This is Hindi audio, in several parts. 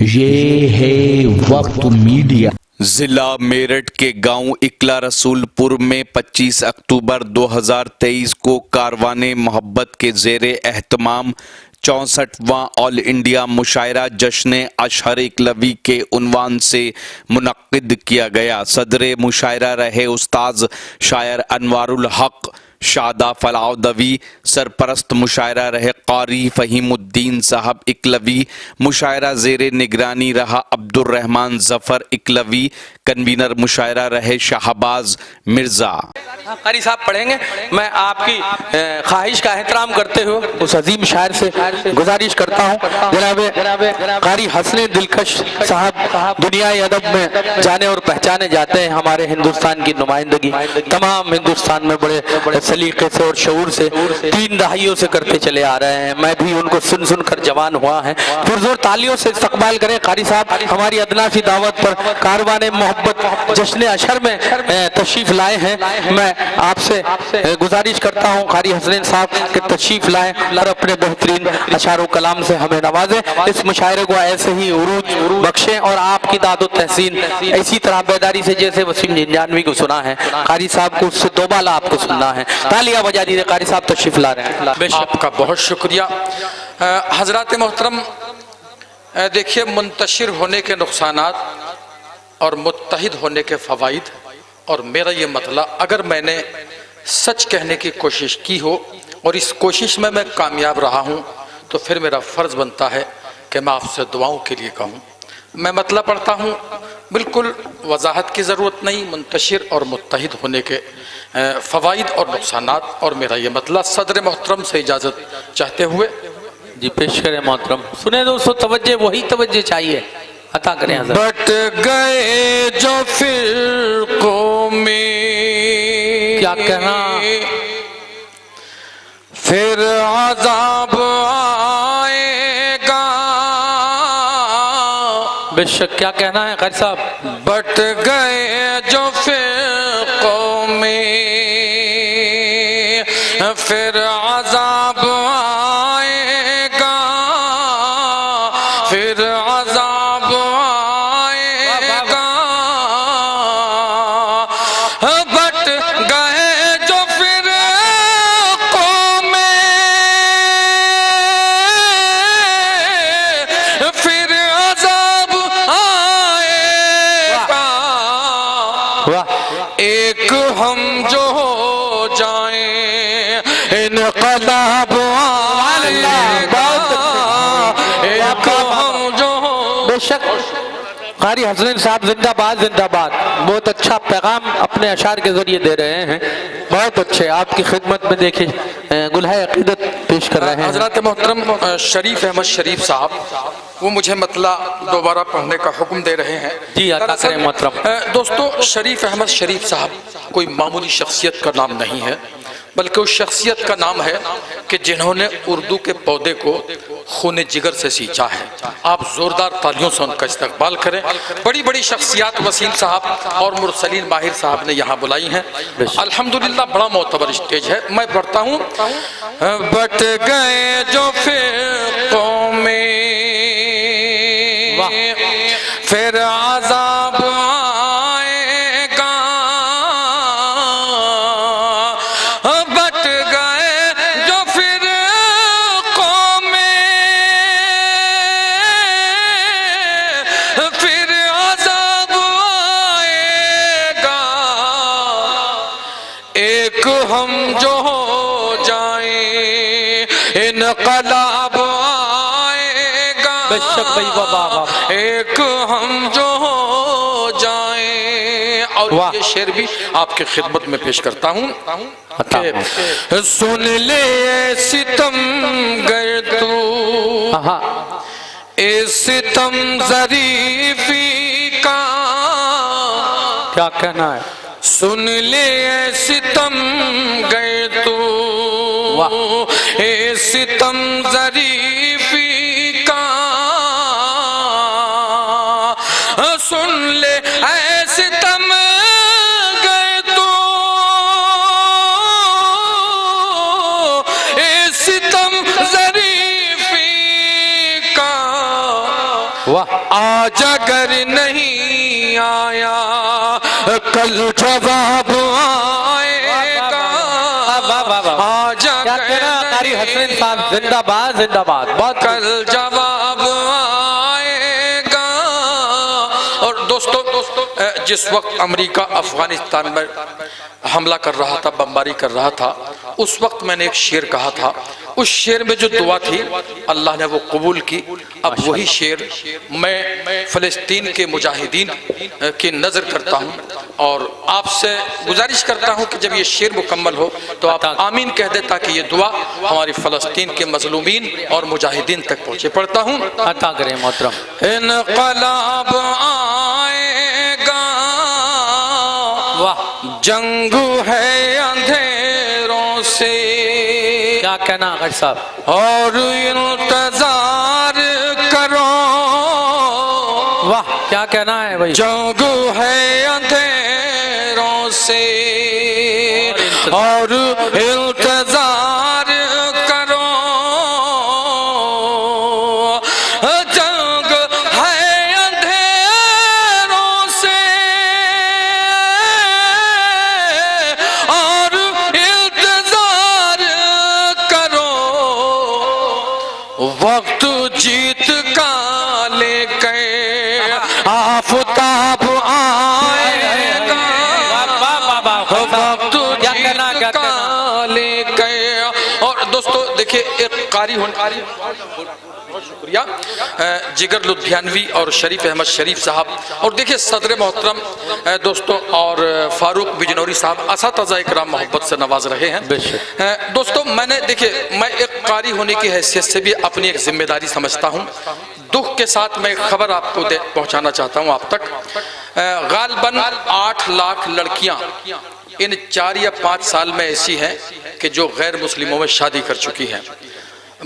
ये है वक्त मीडिया। जिला मेरठ के गांव इकला रसूलपुर में 25 अक्टूबर 2023 को कारवाने मोहब्बत के ज़ेरे एहतमाम 64वां ऑल इंडिया मुशायरा जश्न अशहर इकलवी के उन्वान से मुनक्किद किया गया। सदरे मुशायरा रहे उस्ताद शायर अनवारुल हक शादा फलाउदवी। सरपरस्त मुशायरा रहे कारी फ़हीमुद्दीन साहब इकलवी। मुशायरा ज़ेरे निगरानी रहा अब्दुर्रहमान ज़फ़र इकलवी। कन्वीनर मुशायरा रहे शाहबाज मिर्ज़ा। कारी साहब पढ़ेंगे। मैं आपकी ख्वाहिश का एहतराम करते हुए उस अजीम शायर से गुजारिश करता हूँ, जनाब कारी हसन दिलकश साहब दुनियाई अदब में जाने और पहचाने जाते हैं। हमारे हिंदुस्तान की नुमाइंदगी तमाम हिंदुस्तान में बड़े सलीके से और शऊर से 3 दहाइयों से करते चले आ रहे हैं। मैं भी उनको सुन सुन कर जवान हुआ है। पुरजोर तालियों से इस्तकबाल करें कारी साहब हमारी अदनाफी दावत पर कारवाने मोहब्बत जश्न अशहर में तशरीफ लाए हैं। मैं आपसे गुजारिश करता हूँ कारी हसन साहब के तशरीफ लाएं और अपने बेहतरीन अशारो कलाम से हमें नवाजें। इस मुशायरे को ऐसे ही उरूज बख्शें और आपकी दादो तहसीन इसी तरह बेदारी से जैसे वसीम जिंजानवी को सुना है, कारी साहब को उससे दोबाला आपको सुनना है। तालियां बजा दीजिए, कारी साहब तशरीफ ला रहे हैं। आपका बहुत शुक्रिया। हजरात मोहतरम, देखिए मुंतशिर होने के नुकसानात और मुत्तहिद होने के फ़वाइद, और मेरा ये मतलब अगर मैंने सच कहने की कोशिश की हो और इस कोशिश में मैं कामयाब रहा हूँ तो फिर मेरा फ़र्ज़ बनता है कि मैं आपसे दुआओं के लिए कहूँ। मैं मतलब पढ़ता हूँ, बिल्कुल वजाहत की ज़रूरत नहीं, मुंतशिर और मुत्तहिद होने के फ़वाइद और नुकसानात, और मेरा ये मतलब सदर मोहतरम से इजाज़त चाहते हुए जी पेश करें मोहतरम। सुने दोस्तों, तवज्जो वही तवज्जो चाहिए, अता करें। बट गए जो फिरकों में क्या कहना, फिर अज़ाब आएगा। बेशक क्या कहना है कारी साहब। बट गए जो फिरकों में फिर अज़ाब आएगा, फिर अज़ाब आएगा। बट गए जो फिरकों में फिर अज़ाब आएगा। एक हम जो हो जाएं इनक़लाब आएगा। एक हम जो हो। बेशक कारी हसन साहब जिंदाबाद जिंदाबाद। बहुत अच्छा पैगाम अपने अशार के जरिए दे रहे हैं, बहुत अच्छे। आपकी खिदमत में देखिए गुलहाए अकीदत पेश कर रहे हैं। हज़रत मोहतरम शरीफ अहमद शरीफ साहब वो मुझे मतला दोबारा पढ़ने का हुक्म दे रहे हैं। जी अता करें मोहतरम। दोस्तों, शरीफ अहमद शरीफ साहब कोई मामूली शख्सियत का नाम नहीं है, बल्कि उस शख्सियत का नाम है कि जिन्होंने उर्दू के पौधे को खून जिगर से सींचा है। आप जोरदार तालियों से उनका इस्तकबाल करें। बड़ी बड़ी शख्सियात वसीम साहब और मुरसलीन माहिर साहब ने यहाँ बुलाई हैं। अल्हम्दुलिल्लाह बड़ा मोतबर स्टेज है। मैं पढ़ता हूँ। बट गए जो फिरकों में फिर अज़ाब आएगा। बट गए जो फिरकों में फिर अज़ाब आएगा। एक हम जो हो जाएं इनक़लाब आएगा। बेशक भाई बाबा। एक हम जो हो जाएं। और ये शेर भी आपकी खिदमत में पेश करता हूँ। सुन ले सितम गर तू ए सितम ज़रीफ़ी का। क्या कहना है। सुन ले सितम गर तू ए सितम ज़रीफ़ी का। सुन ले सितम गर तू ए सितम ज़रीफ़ी का। वाह आज अगर नहीं आया कल जवाब आएगा। आज अगर कारी हसनैन साहब जिंदाबाद जिंदाबाद, बहुत कल जवाब आएगा। और दोस्तों जिस वक्त अमेरिका अफगानिस्तान में हमला कर रहा था, बमबारी कर रहा था, उस वक्त मैंने एक शेर कहा था। उस शेर में जो दुआ थी अल्लाह ने वो कबूल की। अब वही शेर मैं फ़लस्तीन के मुजाहिदीन की नज़र करता हूँ और आपसे गुजारिश करता हूँ कि जब ये शेर मुकम्मल हो तो आप आमीन कह दें ताकि ये दुआ हमारी फ़लस्तीन के मजलूमीन और मुजाहिदीन तक पहुँचे। पढ़ता हूँ। अता करें मोहतरम। इनक़लाब आएगा, वाह, जंगू है अंधेरों से, क्या कहना गज साहब, और इंतजार करो। वाह, क्या कहना है भाई, जंगू है अंधेरों से और इंतजार करो। जंग है अंधेरों से और इंतजार करो। वक्त जीत का लेके आफताब आएगा। वक्त जीत का लेके। और दोस्तों देखिए, एक कारी होने, बहुत शुक्रिया जिगर लुधियानवी और शरीफ अहमद शरीफ साहब, और देखिए सदर मोहतरम दोस्तों और फारूक बिजनौरी साहब असातिज़ा इकराम मोहब्बत से नवाज रहे हैं। दोस्तों मैंने देखिए, मैं एक कारी होने की हैसियत से भी अपनी एक जिम्मेदारी समझता हूँ। दुख के साथ मैं खबर आपको पहुँचाना चाहता हूँ आप तक। गालबन 8 लाख लड़कियाँ इन 4 या 5 साल में ऐसी हैं कि जो गैर मुस्लिमों में शादी कर चुकी हैं।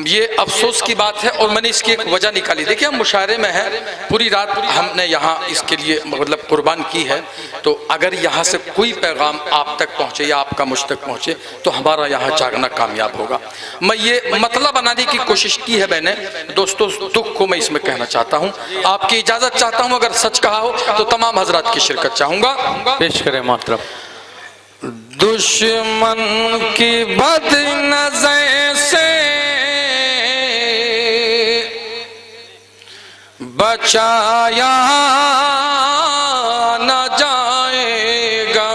ये अफसोस की बात है और मैंने इसकी एक वजह निकाली। देखिए हम मुशायरे में हैं, पूरी रात हमने यहाँ इसके लिए मतलब कुर्बान की है, तो अगर यहाँ से कोई पैगाम आप तक पहुँचे या आपका मुझ तक पहुँचे तो हमारा यहाँ जागना कामयाब होगा। मैं ये मतलब बनाने की कोशिश की है मैंने। दोस्तों दुख को मैं इसमें कहना चाहता हूँ, आपकी इजाज़त चाहता हूँ। अगर सच कहा हो तो तमाम हजरात की शिरकत चाहूँगा। पेश करें मोहतरम। दुश्मन की बदनज़र से बचाया न जाएगा।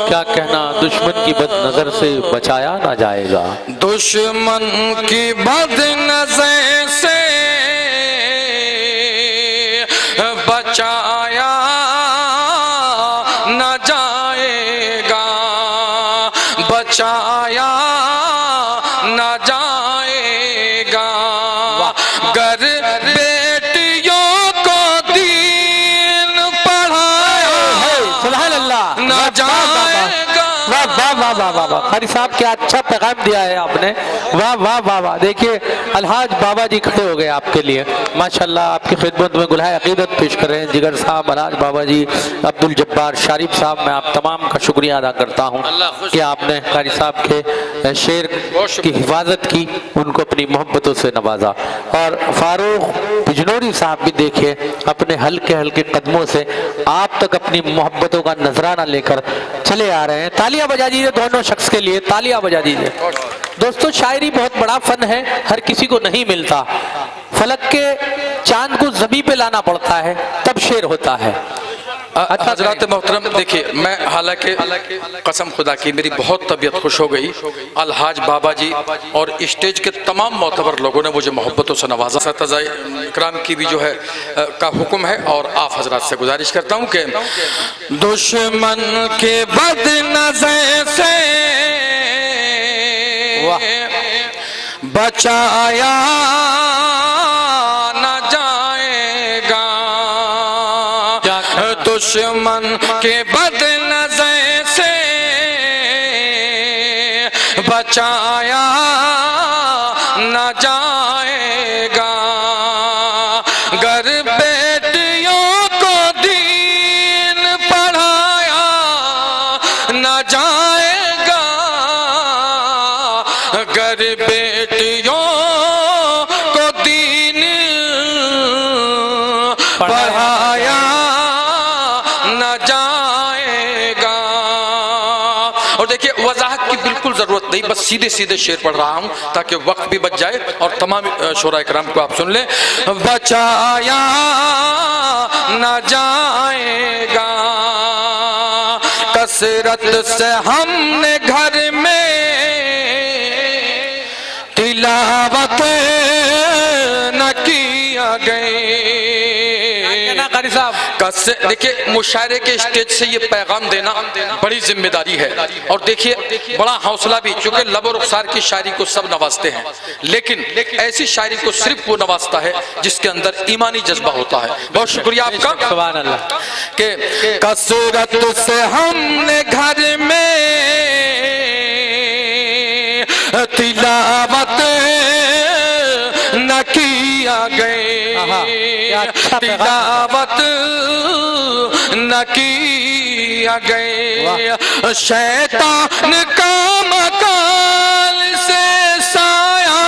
क्या कहना, दुश्मन की बदनजर से बचाया ना जाएगा। दुश्मन की बदनज़र से बचाया न जाएगा, बचाया न जाएगा। गर बेटियों को दीन पढ़ाया सुभान अल्लाह, न जाएगा। वाह वाह वाह वाह वाह वाह, कारी साहब क्या अच्छा पैगाम दिया है आपने। वाह वाह वाह वाह। देखिए अलहाज बाबा जी खड़े हो गए आपके लिए, माशाल्लाह। आपकी खिदमत में गुलहाए अकीदत पेश कर रहे हैं जिगर साहब, अलहाज बाबा जी, अब्दुल जब्बार शरीफ साहब। मैं आप तमाम का शुक्रिया अदा करता हूँ कि आपने कारी साहब के शेर की हिफाजत की, उनको अपनी मोहब्बतों से नवाजा। और फारूक बिजनौरी साहब भी देखिए अपने हल्के हल्के कदमों से आप तक अपनी मोहब्बतों का नजराना लेकर चले आ रहे हैं। तालियां बजा दीजिए दोनों शख्स के लिए, तालियां बजा दीजिए। दोस्तों शायरी बहुत बड़ा फन है, हर किसी को नहीं मिलता। फलक के चांद को जमीन पे लाना पड़ता है तब शेर होता है। हजरात मोहतरम देखिए, मैं हालांकि कसम खुदा की मेरी बहुत तबीयत खुश हो गई। अलहाज बाबा जी और स्टेज के तमाम मोतबर लोगों ने मुझे मोहब्बतों से नवाजा। असातिज़ा इकराम की भी जो है का हुक्म है और आप हजरात से गुजारिश करता हूँ कि दुश्मन के बदनज़र से बचाया न जाएगा, दुश्मन के बदनज़र से बचाया न जाएगा। गर बेटियों को दीन पढ़ाया न जाएगा, गर बेटियों को दीन बढ़ाया न जाएगा। और देखिए वजाहत की बिल्कुल जरूरत नहीं, बस सीधे सीधे शेर पढ़ रहा हूं ताकि वक्त भी बच जाए और तमाम शोरा इकराम को आप सुन लें। बचाया न जाएगा कसरत से हमने घर में तिलावत न किया गए। देखिए मुशायरे के स्टेज से ये पैगाम देना बड़ी जिम्मेदारी है। और देखिए बड़ा हौसला भी, क्योंकि लब और रुखसार की शायरी को सब नवाजते हैं, लेकिन ऐसी शायरी को सिर्फ वो नवाजता है जिसके अंदर ईमानी जज्बा होता है। बहुत शुक्रिया आपका। सुभान अल्लाह। के कसरत से हमने घर में तिलावत न किया गए, तिलावत न किया गए। शैतान का मकान से साया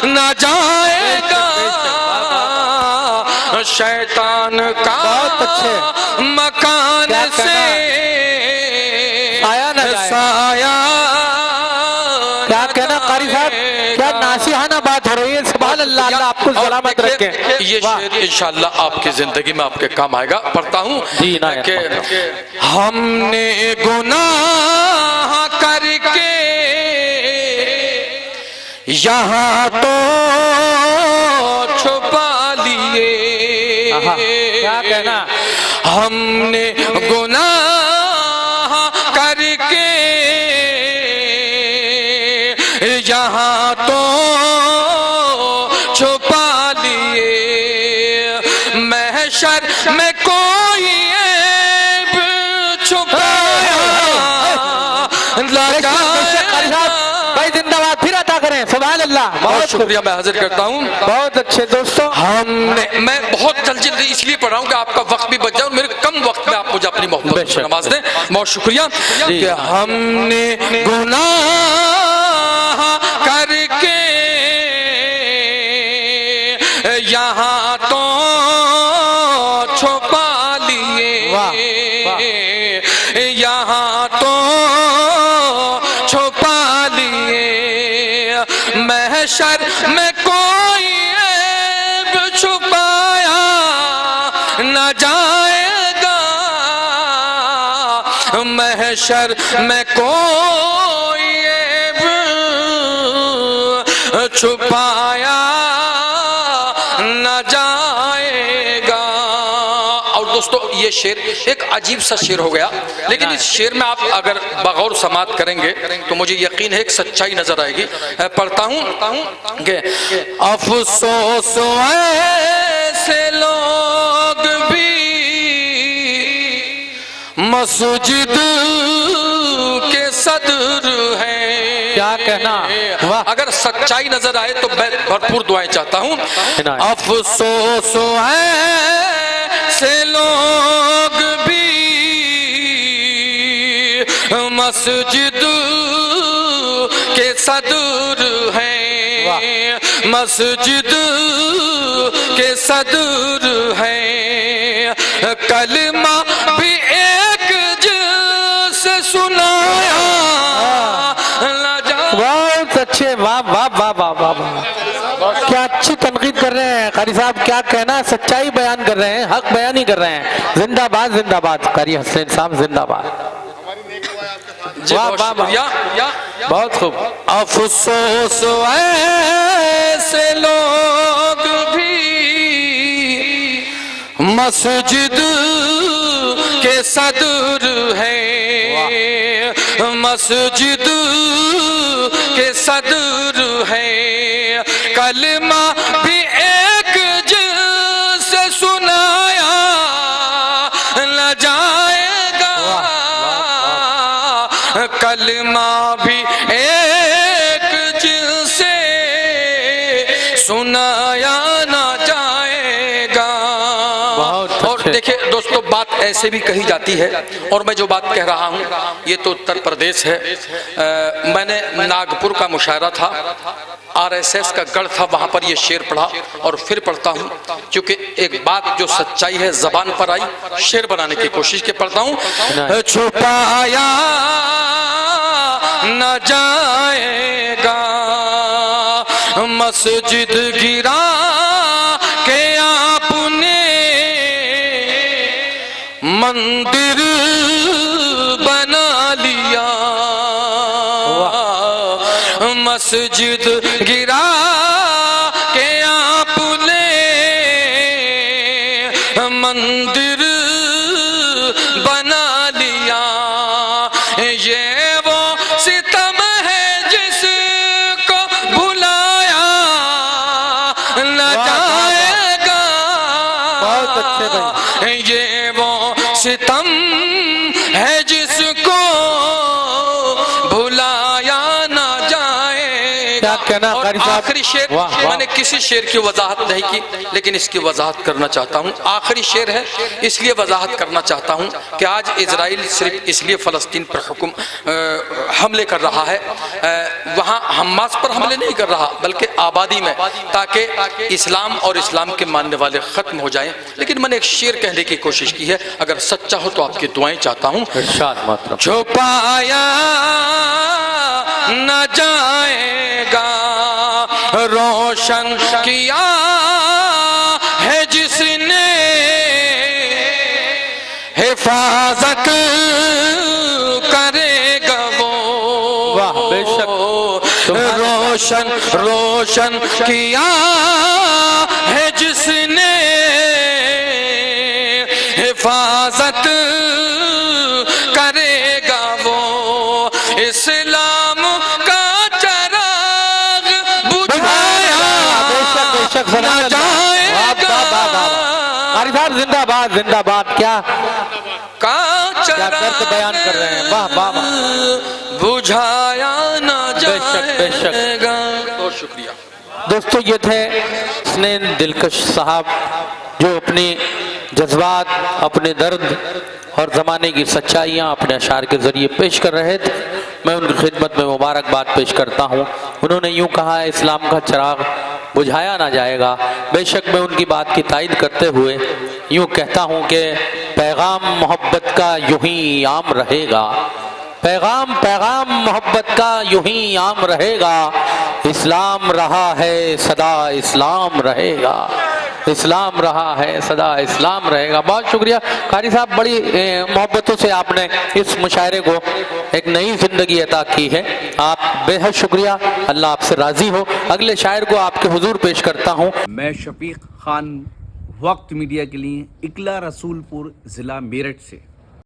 न जाएगा, शैतान का मकान से साया। क्या कहना कारी साहब, क्या नासिहाना बात हो रही है। सुभान अल्लाह, अल्लाह आपको सलामत रखे। ये शेर इंशाअल्लाह आपकी जिंदगी में आपके काम आएगा। पढ़ता हूँ कि हमने गुनाह करके यहाँ तो छुपा लिए। क्या कहना, हमने गुनाह करके यहाँ तो छुपा लिए। महशर में कोई ऐब छुपाया लगाया। भाई जिंदाबाद, फिर अता करें। सुभान अल्लाह, बहुत शुक्रिया मैं हाजिर करता हूँ। बहुत अच्छे दोस्तों, मैं बहुत जल्दी इसलिए पढ़ रहा हूँ कि आपका वक्त भी बच जाए और मेरे कम वक्त में आप मुझे अपनी मोहब्बत से नवाज दें। बहुत शुक्रिया। कि हमने गुनाह करके यहाँ तो छुपा लिए, यहाँ तो छुपा लिए। महशर में कोई ऐब छुपाया न जाएगा, महशर में कोई ऐब छुपाया न जाएगा। और दोस्तों ये शेर एक अजीब सा शेर हो गया, लेकिन इस शेर में आप अगर बगौर समात करेंगे तो मुझे यकीन है एक सच्चाई नजर आएगी। पढ़ता हूँ कि अफसोस ऐसे लोग भी मस्जिद के सदर हैं। क्या कहना, अगर सच्चाई नजर आए तो मैं भरपूर दुआएं चाहता हूँ। अफसोस ऐसे लोग भी मस्जिद के सदर हैं, मस्जिद के सदर हैं। कलमा भी एक जिससे सुनाया। बहुत अच्छे, वाह वाह वाह वाह वाह वाह, क्या अच्छी तनकीद कर रहे हैं कारी साहब। क्या कहना, सच्चाई बयान कर रहे हैं, हक बयान ही कर रहे हैं। जिंदाबाद जिंदाबाद, कारी हसनैन साहब जिंदाबाद। वाह वाह वाह, बहुत खूब। अफसोस ऐसे लोग भी मस्जिद के सदर हैं, मस्जिद के सदर हैं। कलमा भी एक जिससे सुनाया न जाएगा, कलमा भी एक जिससे सुनाया न जाएगा। और देखिए दोस्तों, बात ऐसे भी कही जाती है, और मैं जो बात कह रहा हूँ ये तो उत्तर प्रदेश है। मैंने नागपुर का मुशायरा था, आरएसएस का गढ़ था, वहां पर ये शेर पढ़ा और फिर पढ़ता हूँ, क्योंकि एक बात जो सच्चाई है जबान पर आई, शेर बनाने की कोशिश के पढ़ता हूँ। छुपाया न जाएगा मस्जिद गिरा के आपने मंदिर बना लिया, मस्जिद गिरा के आपने मंदिर बना लिया। ये वो सितम है जिसको भुलाया न जाएगा। बहुत अच्छे भाई। ये वो सितम है जिसको भुलाया ना जाएगा। क्या कहना और कारी साहब? आखिरी शेर, वाह, वाह। मैंने किसी शेर की वजाहत नहीं की, लेकिन इसकी वजाहत करना चाहता हूँ। आखिरी शेर है, इसलिए वजाहत करना चाहता हूँ कि आज इजराइल सिर्फ इसलिए फ़लस्तीन पर हमले कर रहा है, वहाँ हमास पर हमले नहीं कर रहा, बल्कि आबादी में, ताकि इस्लाम और इस्लाम के मानने वाले ख़त्म हो जाएं। लेकिन मैंने एक शेर कहने की कोशिश की है, अगर सच्चा हो तो आपकी दुआएं चाहता हूँ। इरशाद मोहतरम। छुपाया न जाएगा रोशन किया है जिसने हिफाजत करेगा वो। वाह, बेशक। रोशन रोशन किया है जिसने हिफाजत करेगा वो। इस्लाम का चराग बुझाया बेशक न जाएगा। कारी साहब जिंदाबाद जिंदाबाद। क्या का क्या कर्त बयान कर रहे हैं। वाह वाह वाह। बुझाया न बेशक, बेशक। जाएगा। बहुत शुक्रिया दोस्तों, ये थे हसनैन दिलकश साहब जो अपनी जज्बात, अपने दर्द और ज़माने की सच्चाइयाँ अपने अशार के ज़रिए पेश कर रहे थे। मैं उनकी खिदमत में मुबारकबाद पेश करता हूँ। उन्होंने यूँ कहा है, इस्लाम का चिराग बुझाया ना जाएगा। बेशक मैं उनकी बात की तायद करते हुए यूँ कहता हूँ कि पैगाम मोहब्बत का यूँ ही आम रहेगा, पैगाम पैगाम मोहब्बत का यूं ही आम रहेगा। इस्लाम रहा है सदा इस्लाम रहेगा, इस्लाम रहा है सदा इस्लाम रहेगा। बहुत शुक्रिया कारी साहब, बड़ी मोहब्बतों से आपने इस मुशायरे को एक नई जिंदगी अता की है। आप बेहद शुक्रिया, अल्लाह आपसे राजी हो। अगले शायर को आपके हुजूर पेश करता हूँ। मैं शफीक खान, वक्त मीडिया के लिए इकला रसूलपुर, ज़िला मेरठ से।